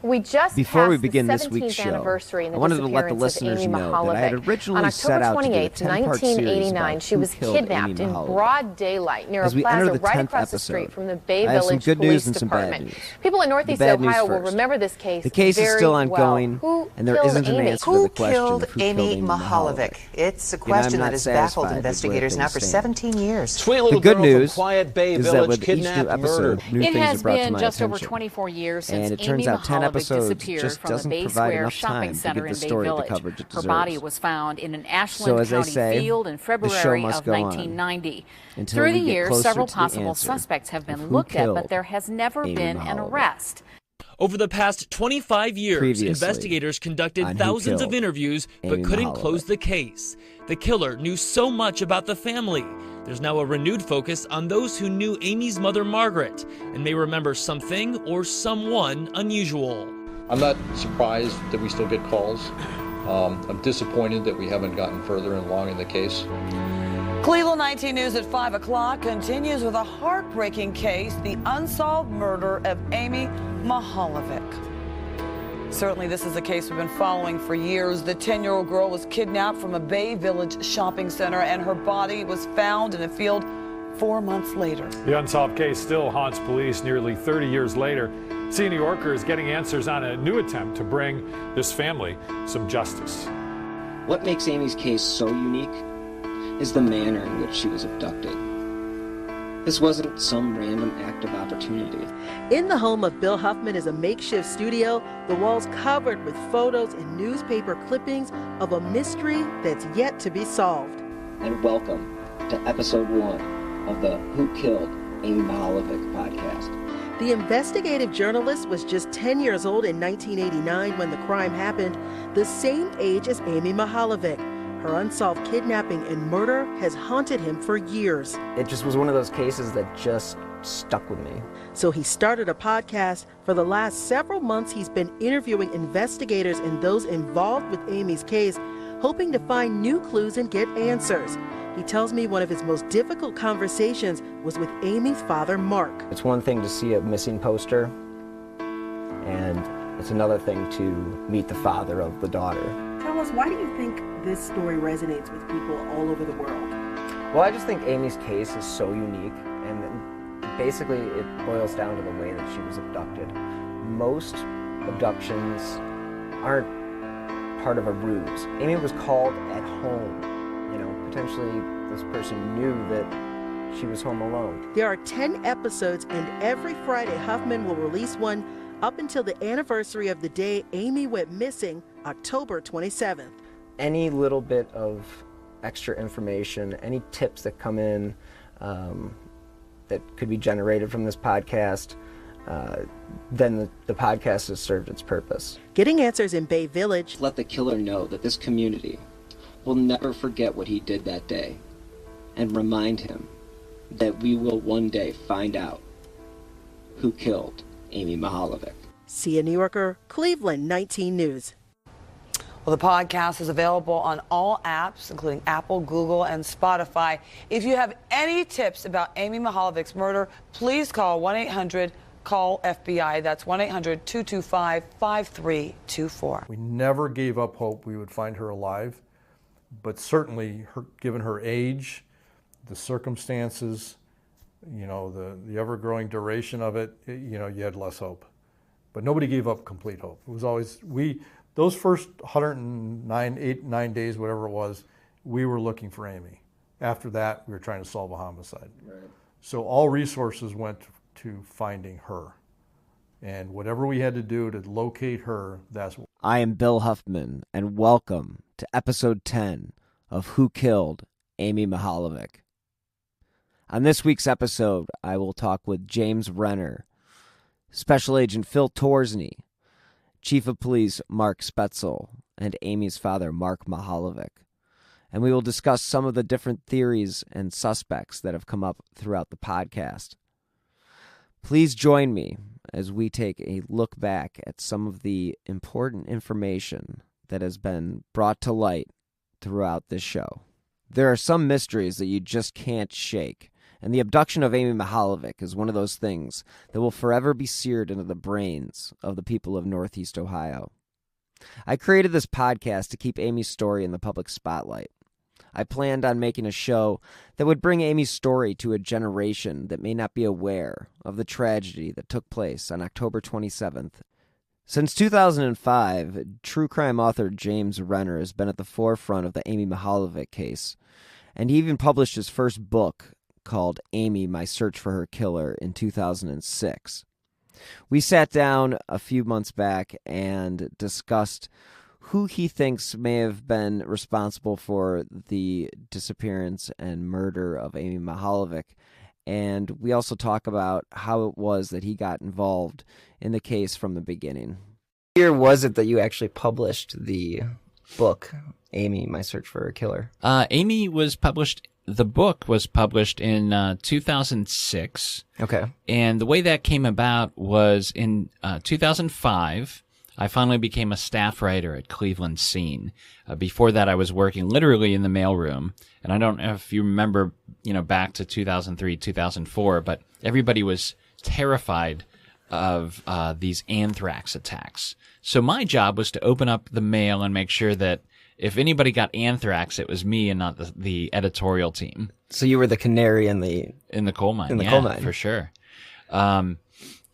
We just Before we passed begin the this week's 17th show, anniversary in the I wanted to let the disappearance of listeners Amy know that I had Mihaljevic. originally On set October out to do a 28th, 10-part series 1989, about she who was killed kidnapped Amy in Mihaljevic. broad daylight near As a we enter plaza the right 10th across the episode, street from the Bay I have some Village good Police news and some Department. bad news. People in The Northeast bad news Ohio will first. remember this case The case is very still well. ongoing, Who and there killed isn't an Amy? answer to the question Who of killed who killed Amy Amy Mihaljevic? It's a question that has baffled investigators now for 17 years. Sweet little The good girl news from Quiet Bay is that Village, with each new kidnapped, episode, murdered. new It things has are brought to been my just over attention. 24 years since And it Amy turns out 10 Mihaljevic episodes disappeared just from the doesn't Bay provide Square enough shopping time to center give in the Bay story the Village. coverage it Her deserves. body was found in an So Ashland as they County say, field in the show February must of go on 1990. until Through we the get years, closer several to the possible answer suspects have of been who looked at, but killed there has never Amy been an Mihaljevic. arrest. Over the past 25 years, Previously investigators conducted on Who thousands of Killed interviews but Amy couldn't Mihaljevic. close the case. The killer knew so much about the family. There's now a renewed focus on those who knew Amy's mother, Margaret, and may remember something or someone unusual. I'm not surprised that we still get calls. I'm disappointed that we haven't gotten further along in the case. Cleveland 19 News at 5 o'clock continues with a heartbreaking case, the unsolved murder of Amy Mihaljevic. Certainly this is a case we've been following for years. The 10-year-old girl was kidnapped from a Bay Village shopping center and her body was found in a field 4 months later. The unsolved case still haunts police nearly 30 years later. See, New Yorker is getting answers on a new attempt to bring this family some justice. What makes Amy's case so unique is the manner in which she was abducted. This wasn't some random act of opportunity. In the home of Bill Huffman is a makeshift studio, the walls covered with photos and newspaper clippings of a mystery that's yet to be solved. And welcome to episode 1 of the Who Killed Amy Mihaljevic podcast. The investigative journalist was just 10 years old in 1989 when the crime happened, the same age as Amy Mihaljevic. Her unsolved kidnapping and murder has haunted him for years. It just was one of those cases that just stuck with me. So he started a podcast. For the last several months, he's been interviewing investigators and those involved with Amy's case, hoping to find new clues and get answers. He tells me one of his most difficult conversations was with Amy's father, Mark. It's one thing to see a missing poster, and it's another thing to meet the father of the daughter. Tell us, why do you think this story resonates with people all over the world? Well, I just think Amy's case is so unique, and basically it boils down to the way that she was abducted. Most abductions aren't part of a ruse. Amy was called at home. You know, potentially this person knew that she was home alone. There are 10 episodes, and every Friday Huffman will release one up until the anniversary of the day Amy went missing, October 27th. Any little bit of extra information, any tips that come in that could be generated from this podcast, then the podcast has served its purpose. Getting Answers in Bay Village. Let the killer know that this community will never forget what he did that day, and remind him that we will one day find out who killed Amy Mihaljevic. See a New Yorker, Cleveland 19 News. Well, the podcast is available on all apps, including Apple, Google, and Spotify. If you have any tips about Amy Mihaljevic's murder, please call 1-800-CALL-FBI. That's 1-800-225-5324. We never gave up hope we would find her alive, but certainly, given her age, the circumstances, you know, the ever-growing duration of it, you know, you had less hope. But nobody gave up complete hope. It was always, those first 9 days, whatever it was, we were looking for Amy. After that, we were trying to solve a homicide. Right. So all resources went to finding her. And whatever we had to do to locate her, that's what. I am Bill Huffman, and welcome to episode 10 of Who Killed Amy Mihaljevic. On this week's episode, I will talk with James Renner, Special Agent Phil Torsney, Chief of Police Mark Spetzel, and Amy's father, Mark Mihaljevic. And we will discuss some of the different theories and suspects that have come up throughout the podcast. Please join me as we take a look back at some of the important information that has been brought to light throughout this show. There are some mysteries that you just can't shake, And the abduction of Amy Mihaljevic is one of those things that will forever be seared into the brains of the people of Northeast Ohio. I created this podcast to keep Amy's story in the public spotlight. I planned on making a show that would bring Amy's story to a generation that may not be aware of the tragedy that took place on October 27th. Since 2005, true crime author James Renner has been at the forefront of the Amy Mihaljevic case, and he even published his first book called Amy, My Search for Her Killer in 2006. We sat down a few months back and discussed who he thinks may have been responsible for the disappearance and murder of Amy Mihaljevic. And we also talk about how it was that he got involved in the case from the beginning. What year was it that you actually published the book, Amy, My Search for Her Killer? The book was published in 2006. Okay. And the way that came about was in 2005, I finally became a staff writer at Cleveland Scene. Before that, I was working literally in the mailroom. And I don't know if you remember, back to 2003, 2004, but everybody was terrified of these anthrax attacks. So my job was to open up the mail and make sure that if anybody got anthrax, it was me and not the editorial team. So you were the canary in the coal mine. In the coal mine, for sure.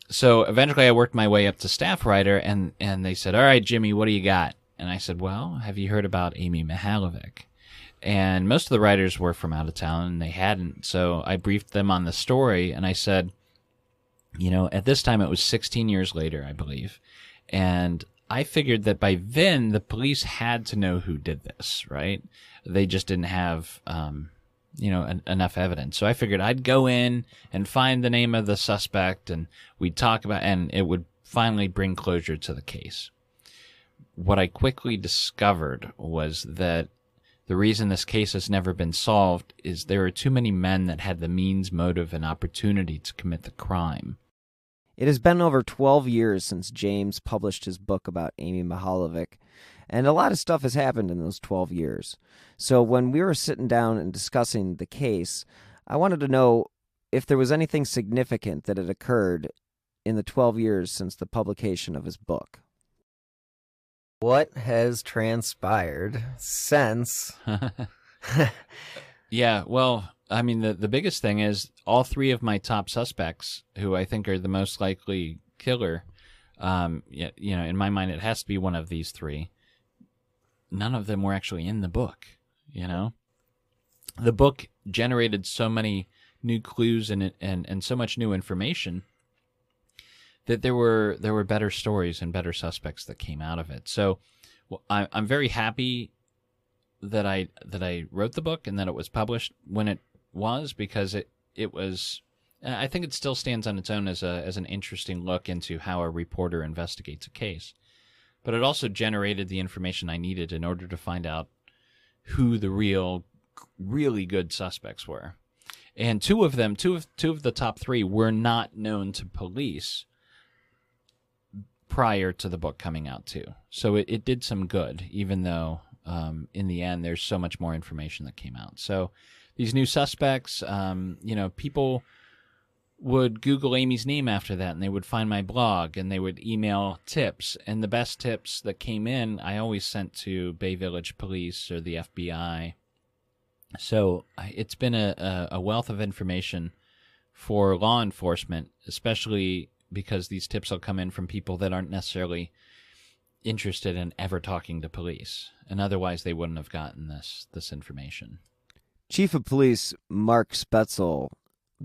So eventually I worked my way up to staff writer, and they said, "All right, Jimmy, what do you got?" And I said, "Well, have you heard about Amy Mihaljevic?" And most of the writers were from out of town, and they hadn't. So I briefed them on the story, and I said, at this time it was 16 years later, I believe, and I figured that by then the police had to know who did this, right? They just didn't have, enough evidence. So I figured I'd go in and find the name of the suspect, and we'd talk about, and it would finally bring closure to the case. What I quickly discovered was that the reason this case has never been solved is there are too many men that had the means, motive, and opportunity to commit the crime. It has been over 12 years since James published his book about Amy Mihaljevic, and a lot of stuff has happened in those 12 years. So when we were sitting down and discussing the case, I wanted to know if there was anything significant that had occurred in the 12 years since the publication of his book. What has transpired since? Yeah, well, I mean, the biggest thing is all three of my top suspects, who I think are the most likely killer, in my mind, it has to be one of these three. None of them were actually in the book, The book generated so many new clues and so much new information that there were better stories and better suspects that came out of it. So I'm very happy that I wrote the book and that it was published when it was, because it was, I think it still stands on its own as an interesting look into how a reporter investigates a case. But it also generated the information I needed in order to find out who the really good suspects were. And two of the top three were not known to police prior to the book coming out too. So it did some good, even though in the end there's so much more information that came out. So these new suspects, people would Google Amy's name after that, and they would find my blog, and they would email tips. And the best tips that came in, I always sent to Bay Village Police or the FBI. So it's been a wealth of information for law enforcement, especially because these tips will come in from people that aren't necessarily interested in ever talking to police, and otherwise they wouldn't have gotten this information. Chief of Police Mark Spetzel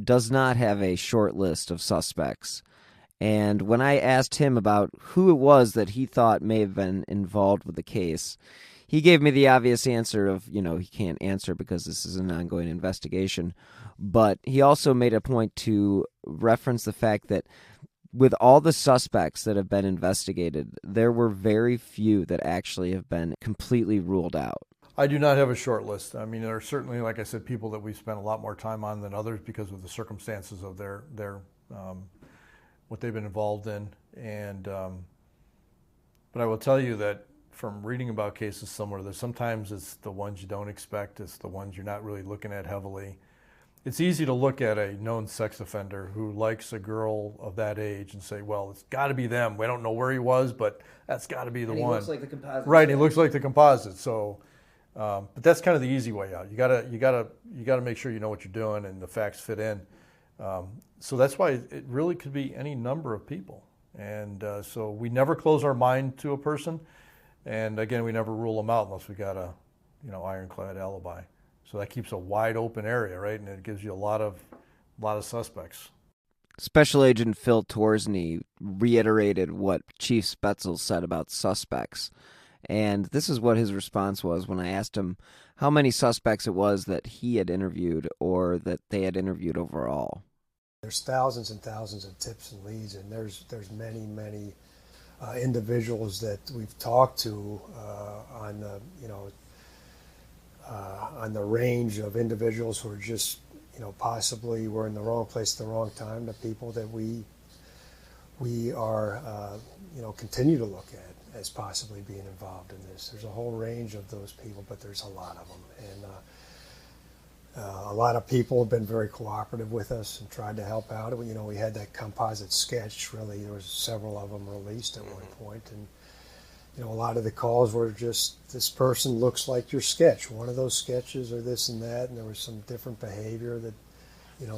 does not have a short list of suspects, and when I asked him about who it was that he thought may have been involved with the case, he gave me the obvious answer of, he can't answer because this is an ongoing investigation, but he also made a point to reference the fact that with all the suspects that have been investigated, there were very few that actually have been completely ruled out. I do not have a short list. I mean, there are certainly, like I said, people that we've spent a lot more time on than others because of the circumstances of their what they've been involved in. And but I will tell you that from reading about cases similar to this, sometimes it's the ones you don't expect, it's the ones you're not really looking at heavily. it's easy to look at a known sex offender who likes a girl of that age and say, well, it's got to be them. We don't know where he was, but that's got to be the one. He looks like the composite. Right, he looks like the composite. So, but that's kind of the easy way out. You gotta make sure you know what you're doing and the facts fit in. So that's why it really could be any number of people. And so we never close our mind to a person. And again, we never rule them out unless we got a, ironclad alibi. So that keeps a wide open area, right? And it gives you a lot of suspects. Special Agent Phil Torsney reiterated what Chief Spetzel said about suspects. And this is what his response was when I asked him how many suspects it was that he had interviewed or that they had interviewed overall. There's thousands and thousands of tips and leads, and there's many individuals that we've talked to on the range of individuals who are just possibly were in the wrong place at the wrong time, to people that we are continue to look at as possibly being involved in this. There's a whole range of those people, but there's a lot of them, and a lot of people have been very cooperative with us and tried to help out. We had that composite sketch. Really, there was several of them released at one point, and a lot of the calls were just, this person looks like your sketch, one of those sketches, or this and that, and there was some different behavior that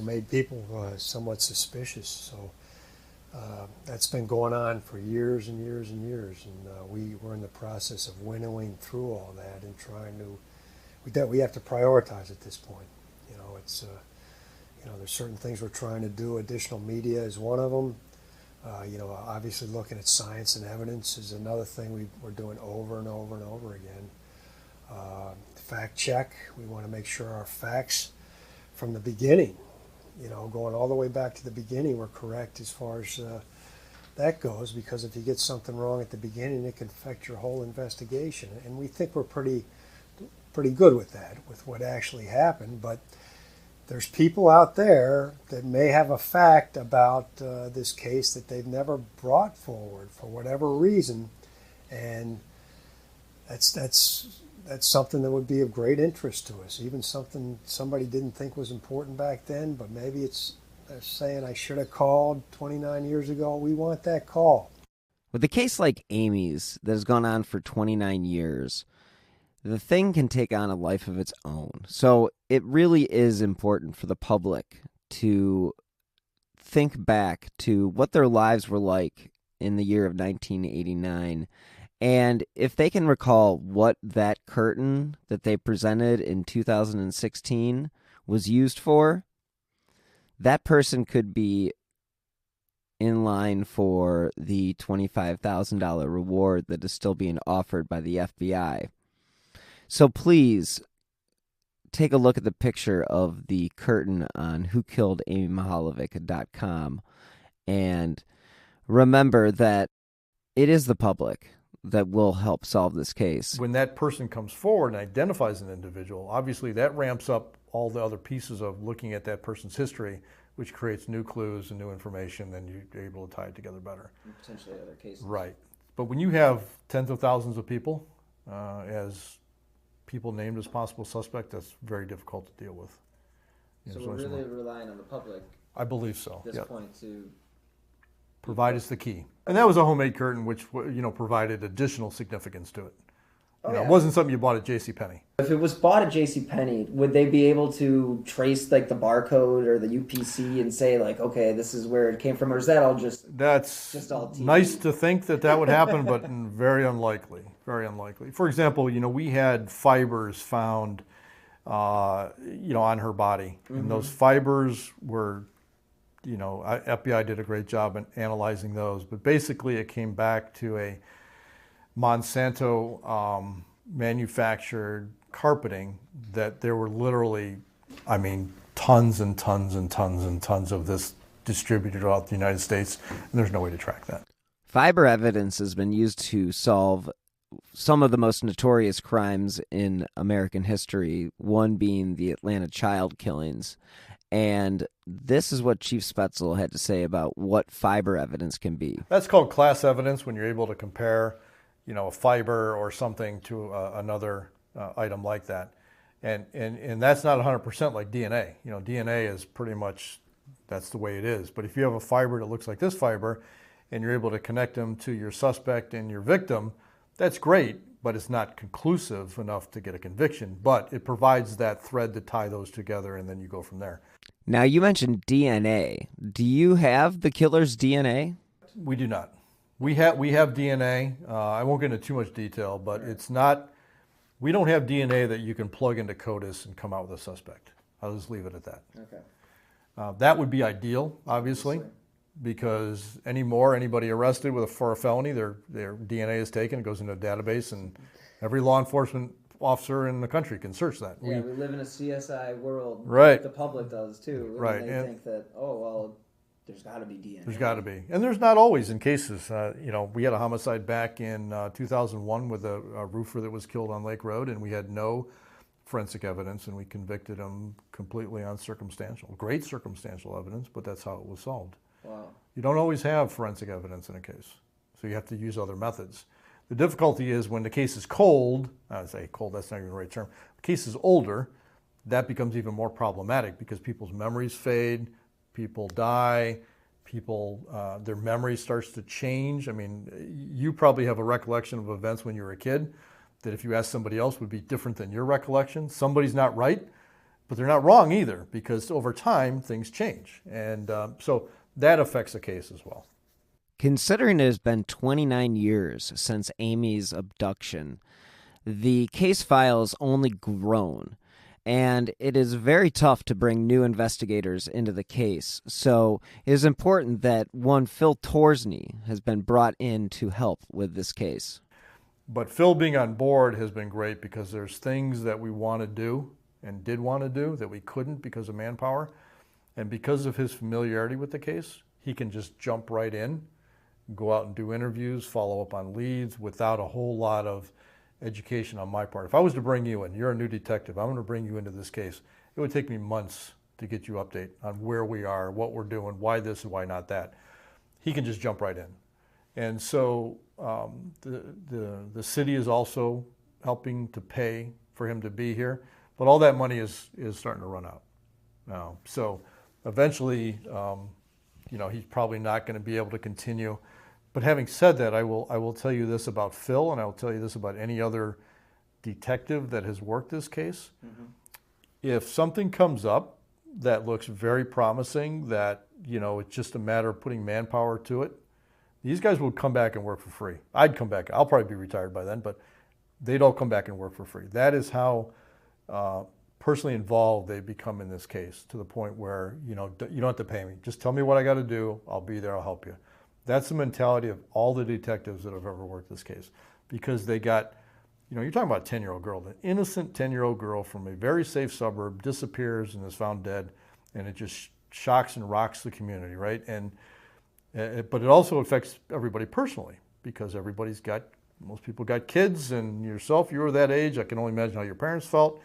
made people somewhat suspicious. So that's been going on for years and years and years, and we were in the process of winnowing through all that and trying to, we have to prioritize at this point. It's there's certain things we're trying to do. Additional media is one of them. Obviously looking at science and evidence is another thing we're doing over and over and over again. Fact check. We want to make sure our facts from the beginning, going all the way back to the beginning, were correct as far as that goes, because if you get something wrong at the beginning, it can affect your whole investigation. And we think we're pretty good with that, with what actually happened. But there's people out there that may have a fact about this case that they've never brought forward for whatever reason, and that's something that would be of great interest to us. Even something somebody didn't think was important back then, but maybe they're saying, I should have called 29 years ago. We want that call. With a case like Amy's that has gone on for 29 years, the thing can take on a life of its own. So it really is important for the public to think back to what their lives were like in the year of 1989. And if they can recall what that curtain that they presented in 2016 was used for, that person could be in line for the $25,000 reward that is still being offered by the FBI. So please take a look at the picture of the curtain on whokilledamymihaljevic.com and remember that it is the public that will help solve this case. When that person comes forward and identifies an individual, obviously that ramps up all the other pieces of looking at that person's history, which creates new clues and new information, and you're able to tie it together better. And potentially other cases. Right. But when you have tens of thousands of people as people named as possible suspect, that's very difficult to deal with. So we're really relying on the public. I believe so. At this point to provide us the key. And that was a homemade curtain, which provided additional significance to it. It wasn't something you bought at JCPenney. If it was bought at JCPenney, would they be able to trace the barcode or the UPC and say okay, this is where it came from, or is that all just all TV? Nice to think that would happen, but very unlikely. Very unlikely. For example, we had fibers found, on her body, and those fibers were, FBI did a great job in analyzing those, but basically it came back to a Monsanto manufactured carpeting that there were literally, tons and tons and tons and tons of this distributed throughout the United States, and there's no way to track that. Fiber evidence has been used to solve some of the most notorious crimes in American history, one being the Atlanta child killings. And this is what Chief Spetzel had to say about what fiber evidence can be. That's called class evidence, when you're able to compare, a fiber or something to another item like that. And that's not 100% like DNA. You know, DNA is pretty much, that's the way it is. But if you have a fiber that looks like this fiber and you're able to connect them to your suspect and your victim, that's great, but it's not conclusive enough to get a conviction. But it provides that thread to tie those together, and then you go from there. Now, you mentioned DNA. Do you have the killer's DNA? We do not. We have DNA. I won't get into too much detail, but it's not, we don't have DNA that you can plug into CODIS and come out with a suspect. I'll just leave it at that. Okay. That would be ideal, obviously, because anybody arrested for a felony, their DNA is taken, it goes into a database, and every law enforcement officer in the country can search that. Yeah, we live in a CSI world. Right. The public does too. Right. And they think that, oh, well, there's got to be DNA. There's got to be. And there's not always in cases. We had a homicide back in 2001 with a roofer that was killed on Lake Road, and we had no forensic evidence, and we convicted him completely on circumstantial. Great circumstantial evidence, but that's how it was solved. Wow. You don't always have forensic evidence in a case, so you have to use other methods. The difficulty is when the case is cold, I say cold, that's not even the right term, the case is older, that becomes even more problematic because people's memories fade, people die, their memory starts to change. I mean, you probably have a recollection of events when you were a kid that if you ask somebody else would be different than your recollection. Somebody's not right, but they're not wrong either, because over time things change. And so that affects the case as well. Considering it has been 29 years since Amy's abduction, the case file has only grown, and it is very tough to bring new investigators into the case. So it is important that one Phil Torsney has been brought in to help with this case. But Phil being on board has been great because there's things that we want to do and did want to do that we couldn't because of manpower. And because of his familiarity with the case, he can just jump right in, go out and do interviews, follow up on leads without a whole lot of education on my part. If I was to bring you in, you're a new detective, I'm going to bring you into this case, it would take me months to get you update on where we are, what we're doing, why this and why not that. He can just jump right in. And so the city is also helping to pay for him to be here, but all that money is starting to run out now. So eventually, he's probably not going to be able to continue. But having said that, I will tell you this about Phil, and I will tell you this about any other detective that has worked this case. Mm-hmm. If something comes up that looks very promising, that it's just a matter of putting manpower to it, these guys will come back and work for free. I'd come back. I'll probably be retired by then, but they'd all come back and work for free. That is how personally involved they become in this case, to the point where you don't have to pay me. Just tell me what I got to do. I'll be there. I'll help you. That's the mentality of all the detectives that have ever worked this case, because they got, you're talking about a 10-year-old girl, an innocent 10-year-old girl from a very safe suburb disappears and is found dead, and it just shocks and rocks the community, right? But it also affects everybody personally, because most people got kids, and yourself, you were that age. I can only imagine how your parents felt.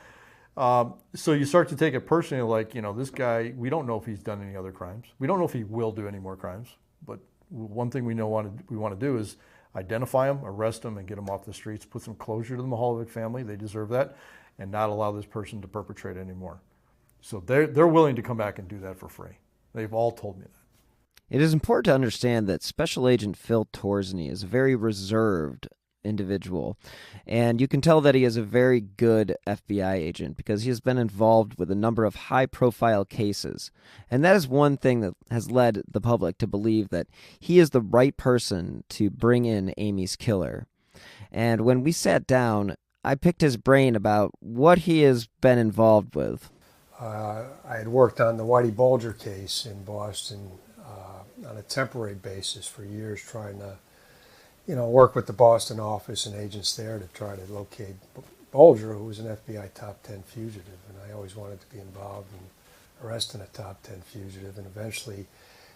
So you start to take it personally, like, this guy, we don't know if he's done any other crimes. We don't know if he will do any more crimes, but one thing we want to do is identify him, arrest him, and get him off the streets, put some closure to the Mihaljevic family. They deserve that, and not allow this person to perpetrate anymore. So they're willing to come back and do that for free. They've all told me that. It is important to understand that Special Agent Phil Torsney is a very reserved individual, and you can tell that he is a very good FBI agent because he has been involved with a number of high-profile cases, and that is one thing that has led the public to believe that he is the right person to bring in Amy's killer. And when we sat down, I picked his brain about what he has been involved with. I had worked on the Whitey Bulger case in Boston on a temporary basis for years, trying to work with the Boston office and agents there to try to locate Bulger, who was an FBI top 10 fugitive. And I always wanted to be involved in arresting a top 10 fugitive. And eventually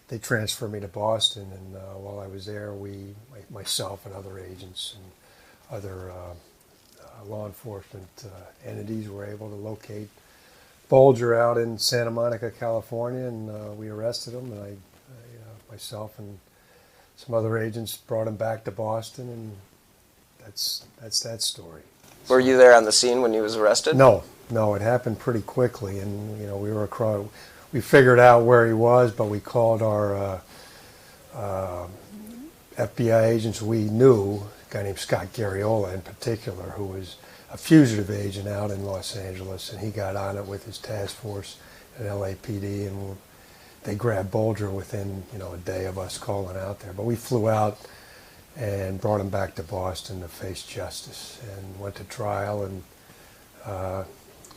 they transferred me to Boston. And while I was there, myself and other agents and other law enforcement entities were able to locate Bulger out in Santa Monica, California. And we arrested him. And myself and some other agents brought him back to Boston, and that's that story. Were you there on the scene when he was arrested? No, it happened pretty quickly, and we figured out where he was, but we called our FBI agents we knew, a guy named Scott Garriola in particular, who was a fugitive agent out in Los Angeles, and he got on it with his task force at LAPD, and they grabbed Bolger within a day of us calling out there. But we flew out and brought him back to Boston to face justice, and went to trial, and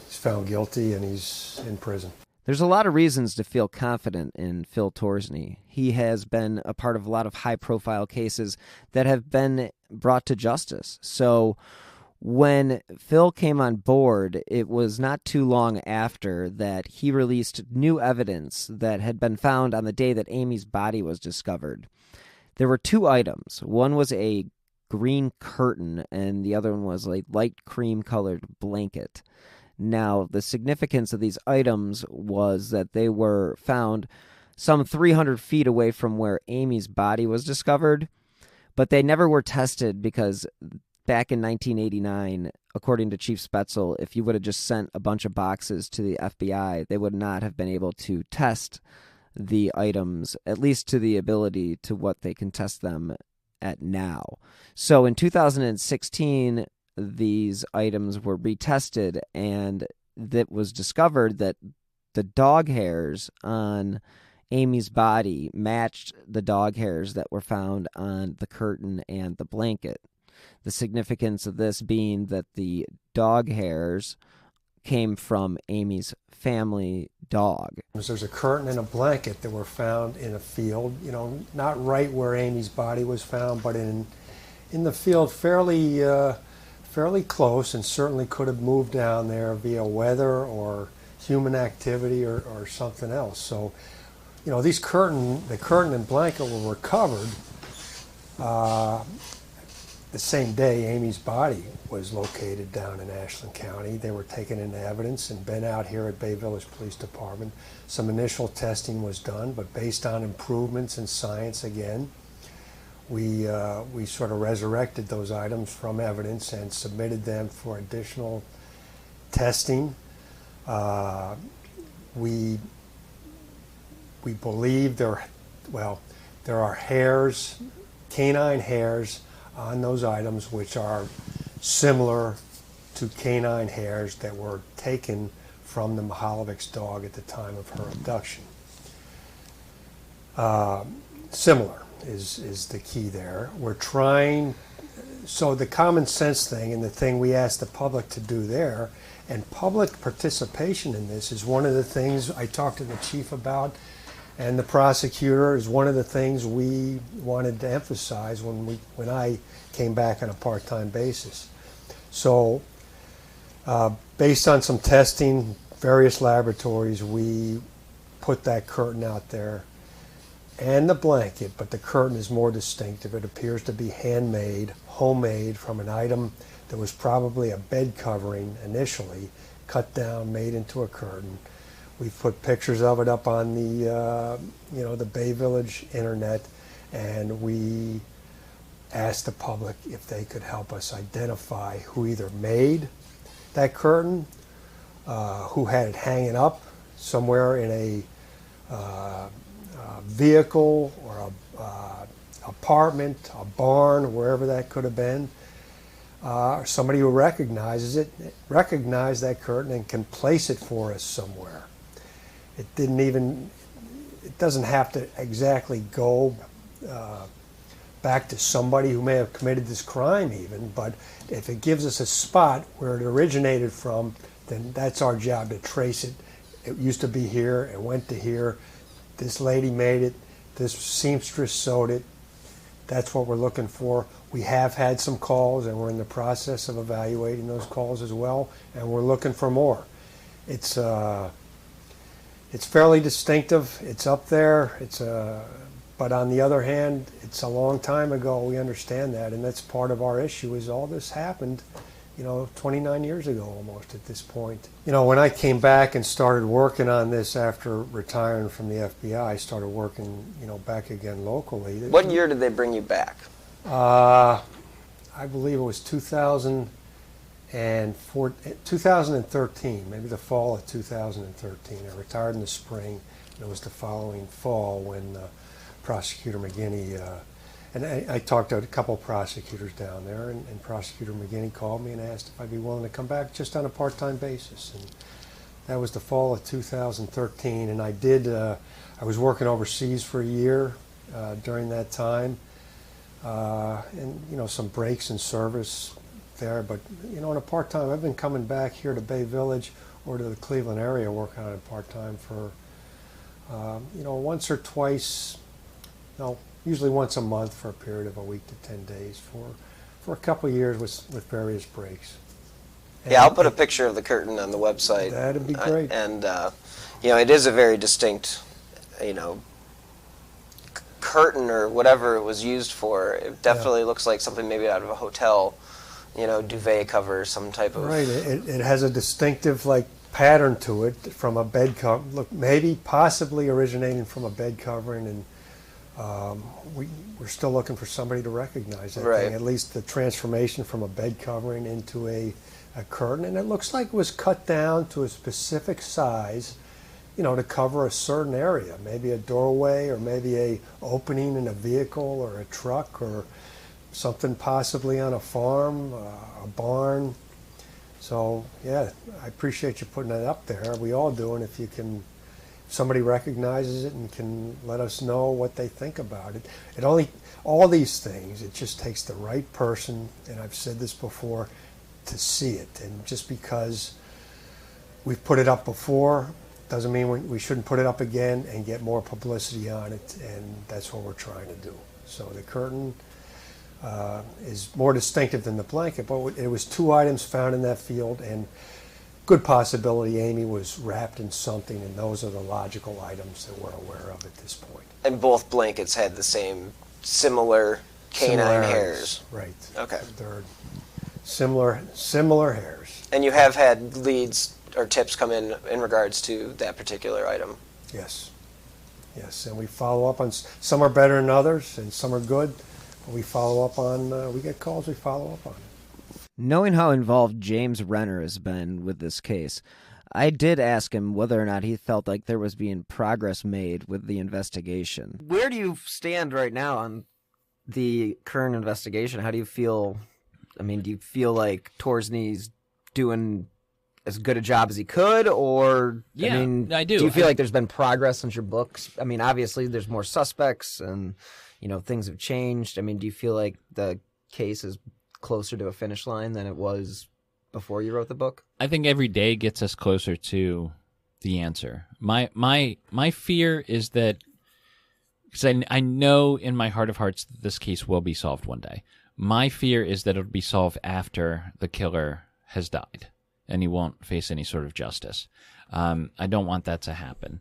he's found guilty, and he's in prison. There's a lot of reasons to feel confident in Phil Torsney. He has been a part of a lot of high-profile cases that have been brought to justice. So when Phil came on board, it was not too long after that he released new evidence that had been found on the day that Amy's body was discovered. There were two items. One was a green curtain, and the other one was a light cream-colored blanket. Now, the significance of these items was that they were found some 300 feet away from where Amy's body was discovered, but they never were tested because back in 1989, according to Chief Spetzel, if you would have just sent a bunch of boxes to the FBI, they would not have been able to test the items, at least to the ability to what they can test them at now. So in 2016, these items were retested, and it was discovered that the dog hairs on Amy's body matched the dog hairs that were found on the curtain and the blanket. The significance of this being that the dog hairs came from Amy's family dog. There's a curtain and a blanket that were found in a field, not right where Amy's body was found, but in the field fairly close, and certainly could have moved down there via weather or human activity or something else. So, the curtain and blanket were recovered the same day Amy's body was located down in Ashland County. They were taken into evidence and been out here at Bay Village Police Department. Some initial testing was done, but based on improvements in science again, we sort of resurrected those items from evidence and submitted them for additional testing. We believe there are hairs, canine hairs on those items which are similar to canine hairs that were taken from the Mihaljevic dog at the time of her abduction. Similar is the key there. We're trying, so the common sense thing and the thing we ask the public to do there, and public participation in this is one of the things I talked to the chief about, and the prosecutor is one of the things we wanted to emphasize when I came back on a part-time basis. So based on some testing, various laboratories, we put that curtain out there and the blanket, but the curtain is more distinctive. It appears to be handmade, homemade from an item that was probably a bed covering initially, cut down, made into a curtain. We've put pictures of it up on the Bay Village internet, and we asked the public if they could help us identify who either made that curtain, who had it hanging up somewhere in a vehicle or a apartment, a barn, wherever that could have been, or somebody who recognized that curtain and can place it for us somewhere. It doesn't have to exactly go back to somebody who may have committed this crime even, but if it gives us a spot where it originated from, then that's our job to trace it. It used to be here, it went to here, this lady made it, this seamstress sewed it. That's what we're looking for. We have had some calls, and we're in the process of evaluating those calls as well, and we're looking for more. It's fairly distinctive. It's up there. But on the other hand, it's a long time ago. We understand that, and that's part of our issue. Is all this happened, 29 years ago almost at this point. When I came back and started working on this after retiring from the FBI, I started working, back again locally. What year did they bring you back? I believe it was 2008. And for 2013, maybe the fall of 2013, I retired in the spring, and it was the following fall when Prosecutor McGinney, and I talked to a couple of prosecutors down there, and Prosecutor McGinney called me and asked if I'd be willing to come back just on a part-time basis. And that was the fall of 2013, and I did, I was working overseas for a year during that time, and, you know, some breaks in service there, but, you know, on a part-time, I've been coming back here to Bay Village or to the Cleveland area working on it part-time for, you know, once or twice, no, usually once a month for a period of a week to 10 days for a couple of years with various breaks. And yeah, I'll put a picture of the curtain on the website. That'd be great. And, you know, it is a very distinct, you know, curtain or whatever it was used for. It definitely looks like something maybe out of a hotel, you know, duvet cover, some type of... Right, it has a distinctive, like, pattern to it from a bed cover. Look, maybe possibly originating from a bed covering, and we're still looking for somebody to recognize that thing. At least the transformation from a bed covering into a curtain, and it looks like it was cut down to a specific size, you know, to cover a certain area, maybe a doorway or maybe a opening in a vehicle or a truck or something possibly on a farm, a barn. So yeah, I appreciate you putting that up there. We all do, and if you can, if somebody recognizes it and can let us know what they think about it. It only, all these things, it just takes the right person, and I've said this before, to see it. And just because we've put it up before doesn't mean we shouldn't put it up again and get more publicity on it, and that's what we're trying to do. So the curtain is more distinctive than the blanket, but it was 2 items found in that field, and good possibility Amy was wrapped in something, and those are the logical items that we're aware of at this point. And both blankets had the same similar canine hairs. Right. Okay. They're similar hairs. And you have had leads or tips come in regards to that particular item? Yes. Yes, and we follow up on, some are better than others, and some are good. We follow up on, we get calls, we follow up on it. Knowing how involved James Renner has been with this case, I did ask him whether or not he felt like there was being progress made with the investigation. Where do you stand right now on the current investigation? How do you feel? I mean, do you feel like Torsney's doing as good a job as he could, or Yeah, I mean, I do. Do you feel like there's been progress since your books? I mean, obviously there's more suspects, and you know things have changed. I mean, do you feel like the case is closer to a finish line than it was before you wrote the book? I think every day gets us closer to the answer. My fear is that, because I know in my heart of hearts that this case will be solved one day. My fear is that it'll be solved after the killer has died and he won't face any sort of justice. I don't want that to happen.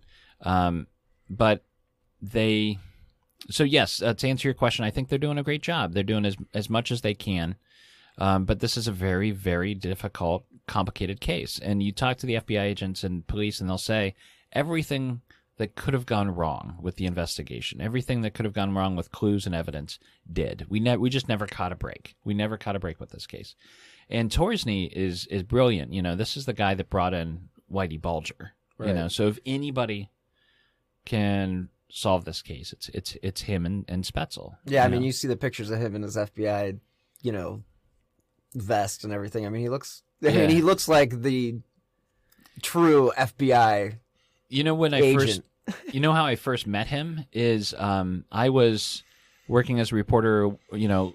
But they... So yes, to answer your question, I think they're doing a great job. They're doing as much as they can. But this is a very, very difficult, complicated case. And you talk to the FBI agents and police, and they'll say everything that could have gone wrong with the investigation, everything that could have gone wrong with clues and evidence did. We just never caught a break. We never caught a break with this case. And Torsney is brilliant. You know, this is the guy that brought in Whitey Bulger. Right. You know, so if anybody can solve this case, it's him and Spetzel. Yeah, I mean, you see the pictures of him in his FBI, you know, vest and everything. I mean, he looks like the true FBI. You know, when agent. You know how I first met him is I was working as a reporter, you know,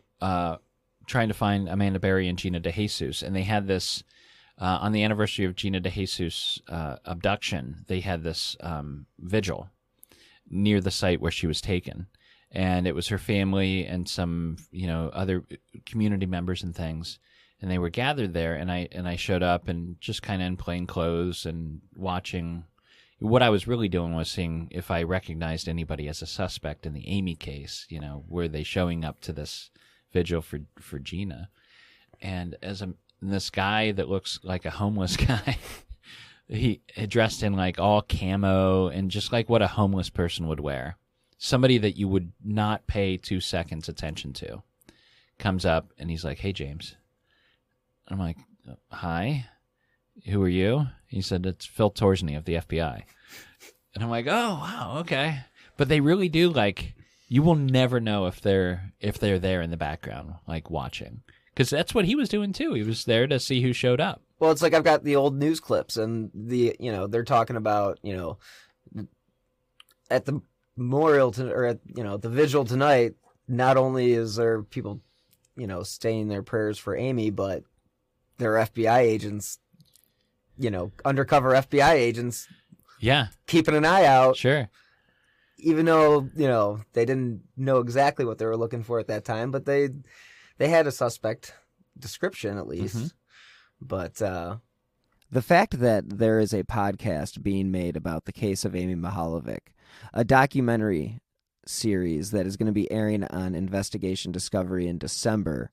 trying to find Amanda Berry and Gina DeJesus, and they had this on the anniversary of Gina DeJesus' abduction. They had this vigil near the site where she was taken, and it was her family and some, you know, other community members and things, and they were gathered there. And I showed up and just kind of in plain clothes and watching. What I was really doing was seeing if I recognized anybody as a suspect in the Amy case. You know, were they showing up to this vigil for Gina? And this guy that looks like a homeless guy, he dressed in like all camo and just like what a homeless person would wear. Somebody that you would not pay 2 seconds attention to comes up and he's like, "Hey, James." I'm like, hi, who are you? He said, it's Phil Torsney of the FBI. And I'm like, oh, wow, okay. But they really do, like, you will never know if they're there in the background, like, watching. Because that's what he was doing, too. He was there to see who showed up. Well, it's like I've got the old news clips, and they're talking about, at the memorial or at, the vigil tonight, not only is there people, saying their prayers for Amy, but there are FBI agents, undercover FBI agents. Yeah. Keeping an eye out. Sure. Even though, they didn't know exactly what they were looking for at that time, but they had a suspect description at least. Mm-hmm. But the fact that there is a podcast being made about the case of Amy Mihaljevic, a documentary series that is going to be airing on Investigation Discovery in December,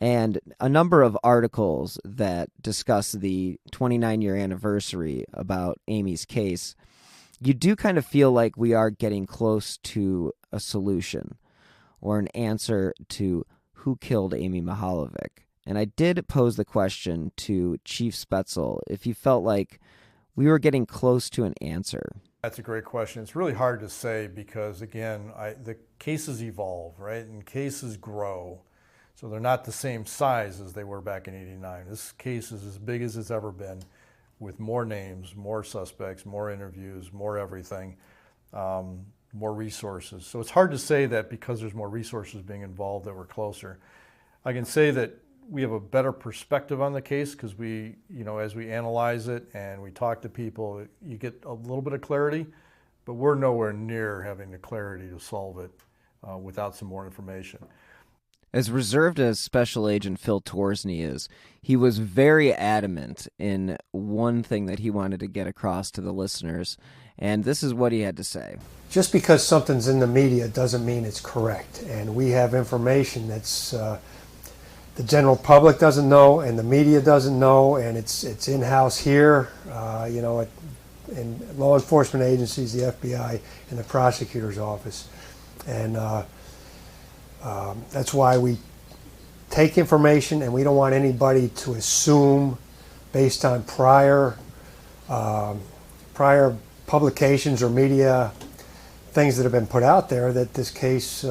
and a number of articles that discuss the 29-year anniversary about Amy's case, you do kind of feel like we are getting close to a solution or an answer to who killed Amy Mihaljevic. And I did pose the question to Chief Spetzel if he felt like we were getting close to an answer. That's a great question. It's really hard to say because, again, the cases evolve, right? And cases grow. So they're not the same size as they were back in '89. This case is as big as it's ever been, with more names, more suspects, more interviews, more everything, more resources. So it's hard to say that because there's more resources being involved that we're closer. I can say that we have a better perspective on the case because we, as we analyze it and we talk to people, you get a little bit of clarity, but we're nowhere near having the clarity to solve it without some more information. As reserved as Special Agent Phil Torsney is, he was very adamant in one thing that he wanted to get across to the listeners, and this is what he had to say. Just because something's in the media doesn't mean it's correct, and we have information that's the general public doesn't know, and the media doesn't know, and it's in-house here, in law enforcement agencies, the FBI, and the prosecutor's office. And that's why we take information, and we don't want anybody to assume, based on prior publications or media things that have been put out there, that this case,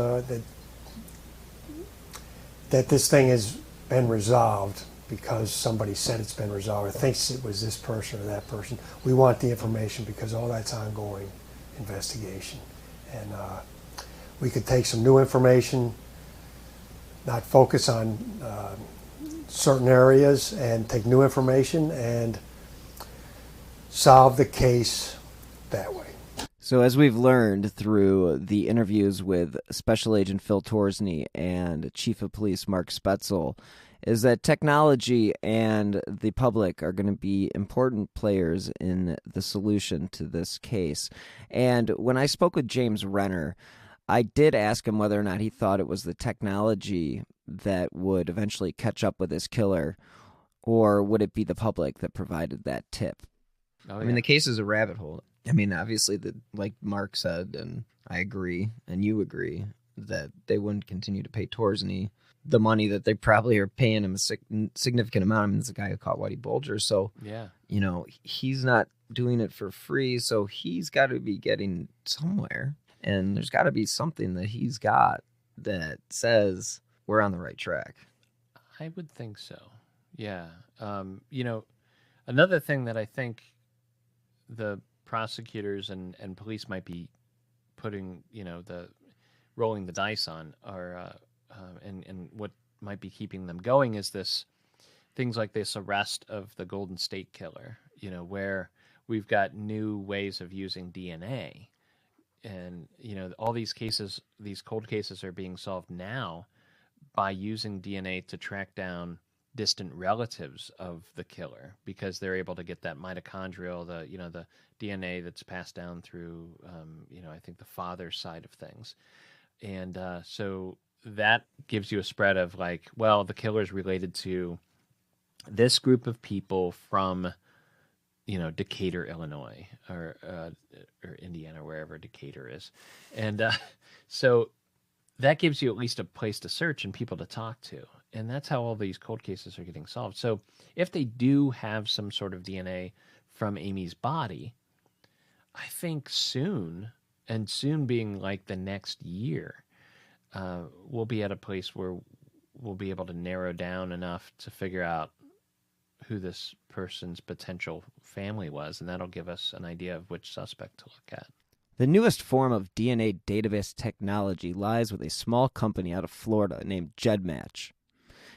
that this thing has been resolved because somebody said it's been resolved or thinks it was this person or that person. We want the information because all that's ongoing investigation. And we could take some new information, not focus on certain areas, and take new information and solve the case that way. So as we've learned through the interviews with Special Agent Phil Torsney and Chief of Police Mark Spetzel, is that technology and the public are going to be important players in the solution to this case. And when I spoke with James Renner, I did ask him whether or not he thought it was the technology that would eventually catch up with this killer, or would it be the public that provided that tip? Oh, yeah. I mean, the case is a rabbit hole. I mean, obviously, like Mark said, and I agree, and you agree, that they wouldn't continue to pay Torsney the money that they probably are paying him a significant amount. I mean, it's a guy who caught Whitey Bulger, so, yeah, he's not doing it for free, so he's got to be getting somewhere, and there's got to be something that he's got that says we're on the right track. I would think so, yeah. Another thing that I think the prosecutors and police might be putting, rolling the dice on, are and what might be keeping them going is things like this arrest of the Golden State Killer, where we've got new ways of using DNA, and all these cases, these cold cases, are being solved now by using DNA to track down distant relatives of the killer, because they're able to get that mitochondrial, the DNA that's passed down through, I think the father's side of things. And so that gives you a spread of like, well, the killer's related to this group of people from, Decatur, Illinois, or Indiana, wherever Decatur is. And so that gives you at least a place to search and people to talk to. And that's how all these cold cases are getting solved. So if they do have some sort of DNA from Amy's body, I think soon, and soon being like the next year, we'll be at a place where we'll be able to narrow down enough to figure out who this person's potential family was, and that'll give us an idea of which suspect to look at. The newest form of DNA database technology lies with a small company out of Florida named GEDmatch.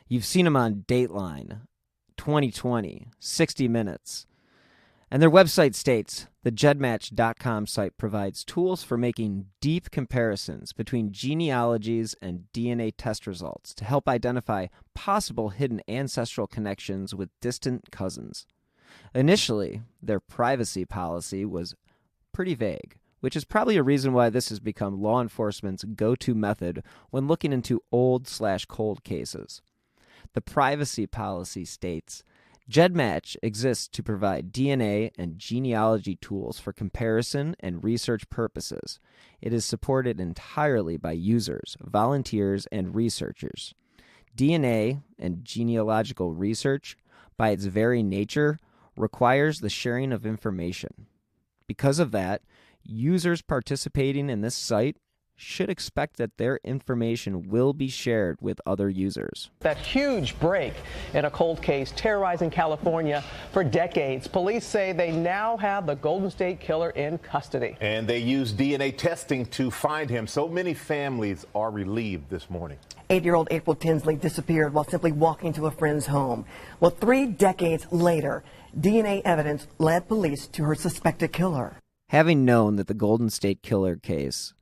You've seen them on Dateline, 2020, 60 Minutes. And their website states, the GEDmatch.com site provides tools for making deep comparisons between genealogies and DNA test results to help identify possible hidden ancestral connections with distant cousins. Initially, their privacy policy was pretty vague, which is probably a reason why this has become law enforcement's go-to method when looking into old/cold cases. The privacy policy states, GEDmatch exists to provide DNA and genealogy tools for comparison and research purposes. It is supported entirely by users, volunteers, and researchers. DNA and genealogical research, by its very nature, requires the sharing of information. Because of that, users participating in this site should expect that their information will be shared with other users. That huge break in a cold case terrorizing California for decades. Police say they now have the Golden State Killer in custody. And they used DNA testing to find him. So many families are relieved this morning. 8-year-old April Tinsley disappeared while simply walking to a friend's home. Well, 3 decades later, DNA evidence led police to her suspected killer. Having known that the Golden State Killer case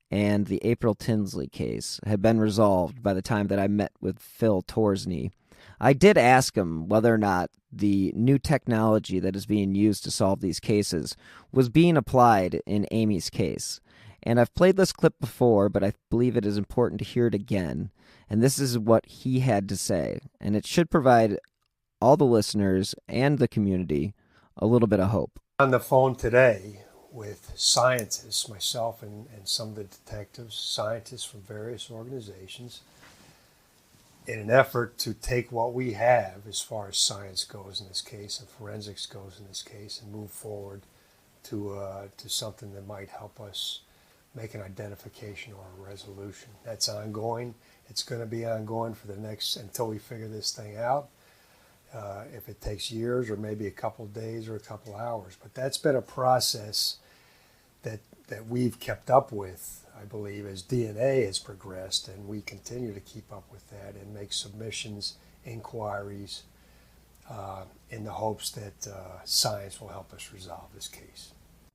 and the April Tinsley case had been resolved by the time that I met with Phil Torsney, I did ask him whether or not the new technology that is being used to solve these cases was being applied in Amy's case. And I've played this clip before, but I believe it is important to hear it again. And this is what he had to say. And it should provide all the listeners and the community a little bit of hope. On the phone today with scientists, myself and some of the detectives, scientists from various organizations, in an effort to take what we have as far as science goes in this case and forensics goes in this case and move forward to something that might help us make an identification or a resolution. That's ongoing. It's going to be ongoing for the next, until we figure this thing out. If it takes years or maybe a couple days or a couple hours. But that's been a process that we've kept up with, I believe, as DNA has progressed, and we continue to keep up with that and make submissions, inquiries, in the hopes that science will help us resolve this case.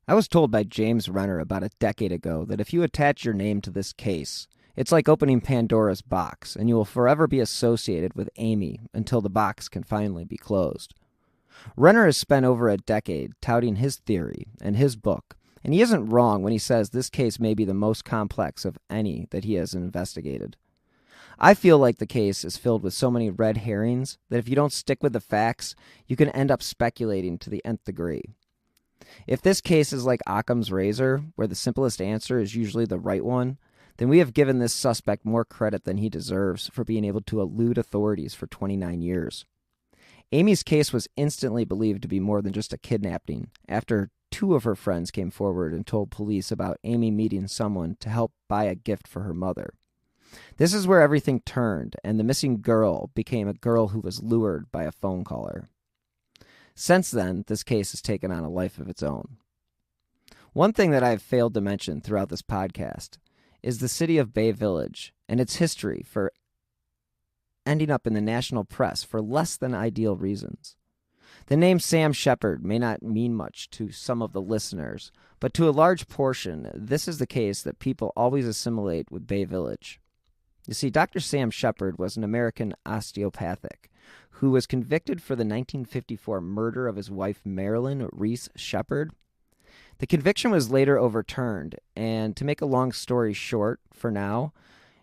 I was told by James Renner about a decade ago that if you attach your name to this case, it's like opening Pandora's box, and you will forever be associated with Amy until the box can finally be closed. Renner has spent over a decade touting his theory and his book, and he isn't wrong when he says this case may be the most complex of any that he has investigated. I feel like the case is filled with so many red herrings that if you don't stick with the facts, you can end up speculating to the nth degree. If this case is like Occam's razor, where the simplest answer is usually the right one, then we have given this suspect more credit than he deserves for being able to elude authorities for 29 years. Amy's case was instantly believed to be more than just a kidnapping after 2 of her friends came forward and told police about Amy meeting someone to help buy a gift for her mother. This is where everything turned, and the missing girl became a girl who was lured by a phone caller. Since then, this case has taken on a life of its own. One thing that I have failed to mention throughout this podcast is the city of Bay Village and its history for ending up in the national press for less than ideal reasons. The name Sam Shepard may not mean much to some of the listeners, but to a large portion, this is the case that people always assimilate with Bay Village. You see, Dr. Sam Shepard was an American osteopathic who was convicted for the 1954 murder of his wife Marilyn Reese Shepard. The conviction was later overturned, and to make a long story short for now,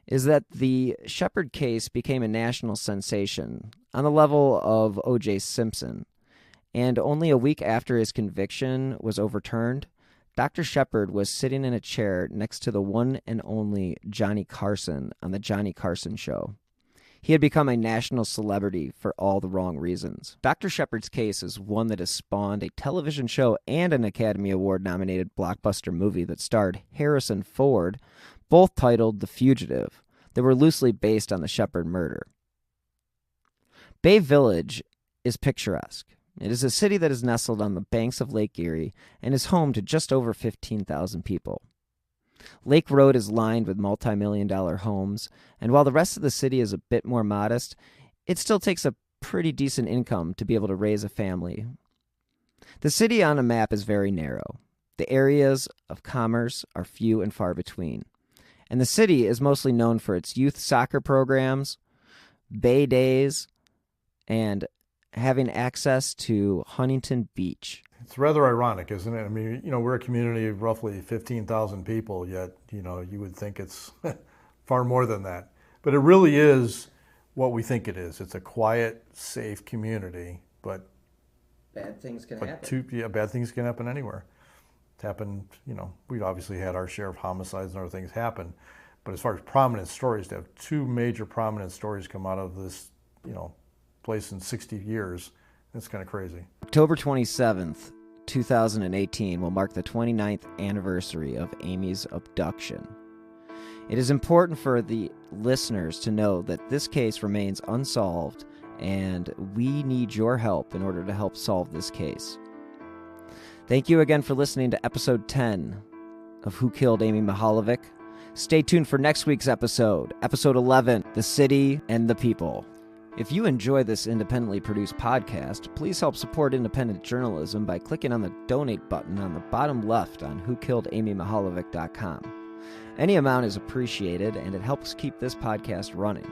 is that the Shepard case became a national sensation on the level of O.J. Simpson, and only a week after his conviction was overturned, Dr. Shepard was sitting in a chair next to the one and only Johnny Carson on the Johnny Carson Show. He had become a national celebrity for all the wrong reasons. Dr. Shepard's case is one that has spawned a television show and an Academy Award-nominated blockbuster movie that starred Harrison Ford, both titled The Fugitive, that were loosely based on the Shepard murder. Bay Village is picturesque. It is a city that is nestled on the banks of Lake Erie and is home to just over 15,000 people. Lake Road is lined with multi-million-dollar homes, and while the rest of the city is a bit more modest, it still takes a pretty decent income to be able to raise a family. The city on a map is very narrow. The areas of commerce are few and far between. And the city is mostly known for its youth soccer programs, Bay Days, and having access to Huntington Beach. It's rather ironic, isn't it? I mean, we're a community of roughly 15,000 people, yet, you would think it's far more than that. But it really is what we think it is. It's a quiet, safe community, but bad things can happen. Bad things can happen anywhere. It's happened, we obviously had our share of homicides and other things happen. But as far as prominent stories, to have two major prominent stories come out of this, place in 60 years, it's kind of crazy. October 27th, 2018 will mark the 29th anniversary of Amy's abduction. It is important for the listeners to know that this case remains unsolved, and we need your help in order to help solve this case. Thank you again for listening to episode 10 of Who Killed Amy Mihaljevic. Stay tuned for next week's episode, episode 11, The City and the People. If you enjoy this independently produced podcast, please help support independent journalism by clicking on the donate button on the bottom left on whokilledamymihaljevic.com. Any amount is appreciated, and it helps keep this podcast running.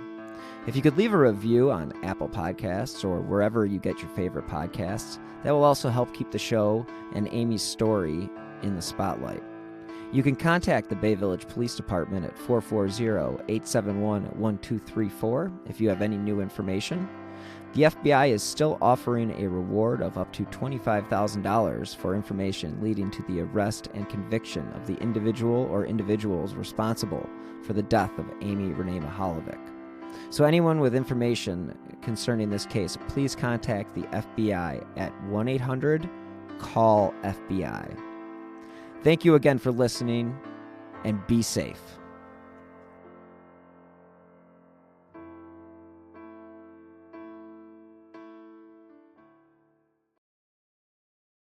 If you could leave a review on Apple Podcasts or wherever you get your favorite podcasts, that will also help keep the show and Amy's story in the spotlight. You can contact the Bay Village Police Department at 440-871-1234 if you have any new information. The FBI is still offering a reward of up to $25,000 for information leading to the arrest and conviction of the individual or individuals responsible for the death of Amy Renee Mihaljevic. So anyone with information concerning this case, please contact the FBI at 1-800-CALL-FBI. Thank you again for listening, and be safe.